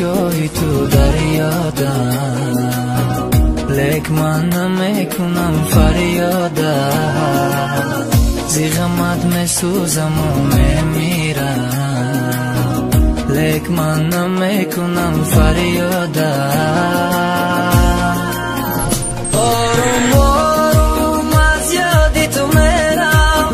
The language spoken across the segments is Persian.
نگاهی تو دریادم، لک من نمیکنم فریادم، زی غمت میسوزم و میمیرم، لک من نمیکنم فریادم. آروم آروم از یادی تو میرم،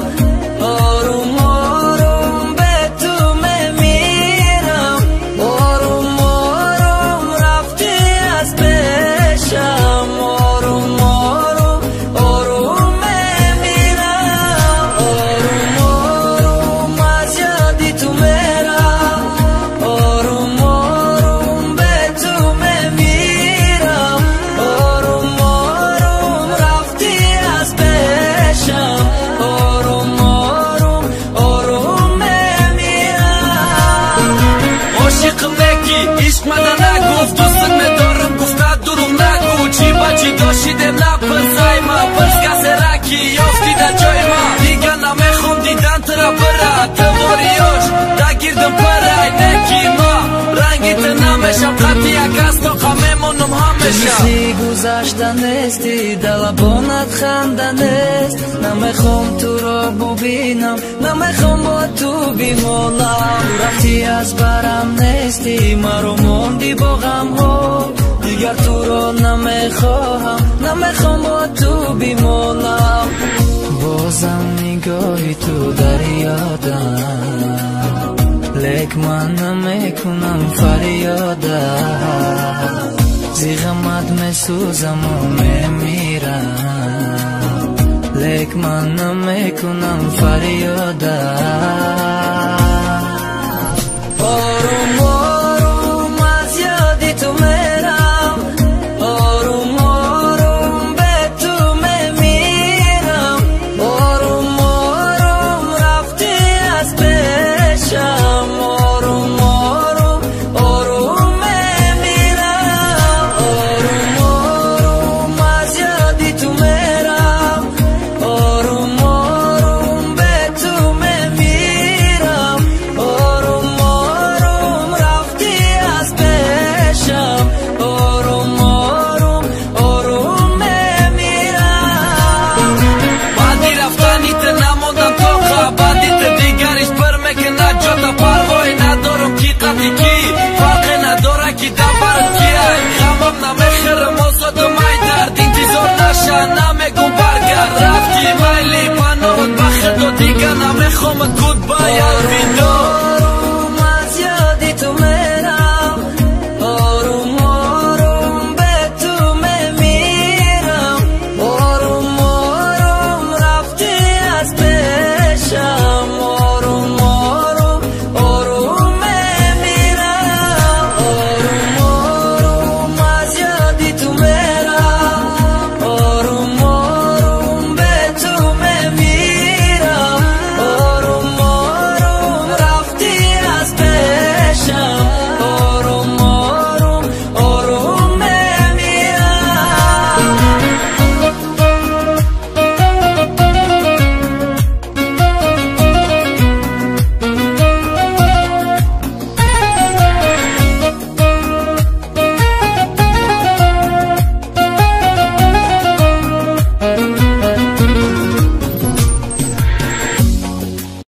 آروم آروم به تو میمیرم، آروم آروم رفتی از پیشم، آروم آروم آروم میمیرم، آروم آروم از یادی تو میرم، آروم آروم به تو میمیرم، آروم آروم رفتی از پیشم، آروم آروم آروم میمیرم. عاشقم نگی عشق منو نگفت، دوست ندارم گفتن دروغ نگو، چی با چی داشتیم نپرسای ما، پرس کسی رکی یافتی در جای ما، دیگه نمیخوام دیدن ترا برد تواریاش دگیردم پرای نگی ما، رنگیت نمیشم خطی یک از تو خمیمونم همیشه. چیزی گذشته نیستی دلبانت خنده نیست، نمیخوام تو را ببینم، نمیخوام با تو بیمونم، رفتی از برم نیستی مرا موندی با غم ها، دیگر تو را نمیخواهم، نمیخوام با تو بیمونم، بازم نگاهی تو دریادم، لک من نمیکنم فریادم، زی غمت میسوزم و میمیرم، لک من نمیکنم فریادم. آروم آروم از یادی تو میرم، آروم آروم به تو میمیرم، آروم آروم رفتی از پیشم، آروم آروم آروم میمیرم، آروم آروم از یادی تو میرم، آروم آروم به تو میمیرم، آروم آروم رفتی از پیشم، آروم آروم آروم میمیرم. بعدی رفتنیت نموندم تا بعدیت دیگرش برمیکنه جاتا، پروایی ندارم کی قطعی کی، فرقی نداره کی دبرت کیه، غمم نمیخرم آزادم ای درد، انتظار نشه نمیگم برگرد، رفتی میلی پناهت بخیر دو دیگه نمیخوامت